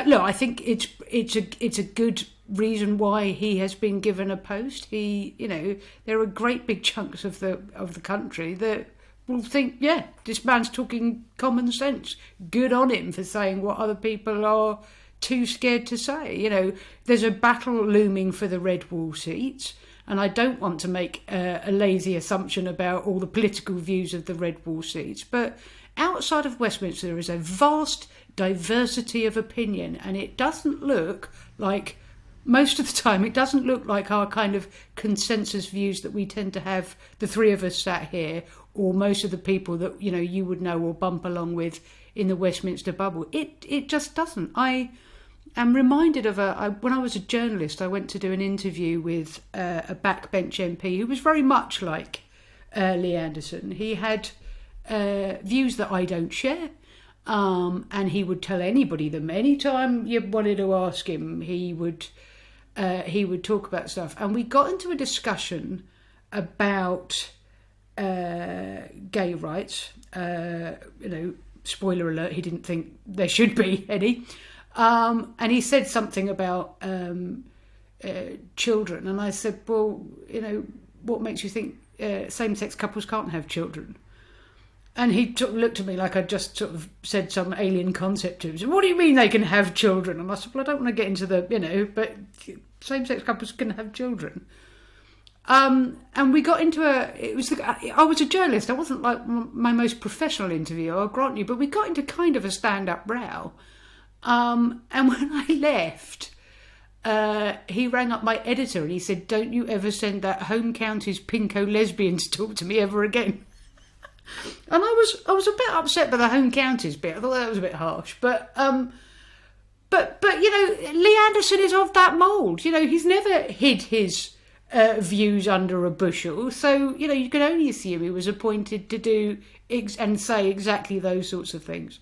Look, I think it's a good reason why he has been given a post. There are great big chunks of the country that will think, yeah, this man's talking common sense. Good on him for saying what other people are too scared to say. There's a battle looming for the red wall seats, and I don't want to make a lazy assumption about all the political views of the red wall seats, but outside of Westminster there is a vast diversity of opinion, and it doesn't look like, most of the time, it doesn't look like our kind of consensus views that we tend to have, the three of us sat here, or most of the people that you would know or bump along with in the Westminster bubble. It just doesn't. I am reminded of when I was a journalist, I went to do an interview with a backbench MP who was very much like Lee Anderson. He had views that I don't share. And he would tell anybody them. Anytime you wanted to ask him, he would talk about stuff. And we got into a discussion about gay rights. Spoiler alert, he didn't think there should be any. And he said something about children. And I said, well, what makes you think same-sex couples can't have children? And he looked at me like I just sort of said some alien concept to him. So, what do you mean they can have children? And I said, well, I don't want to get into but same-sex couples can have children. And we got into I was a journalist. I wasn't like my most professional interview, I'll grant you, but we got into kind of a stand-up row. And when I left, he rang up my editor and he said, don't you ever send that Home Counties pinko lesbian to talk to me ever again. And I was a bit upset by the Home Counties bit. I thought that was a bit harsh, but Lee Anderson is of that mould. He's never hid his views under a bushel, so you can only assume he was appointed to do and say exactly those sorts of things.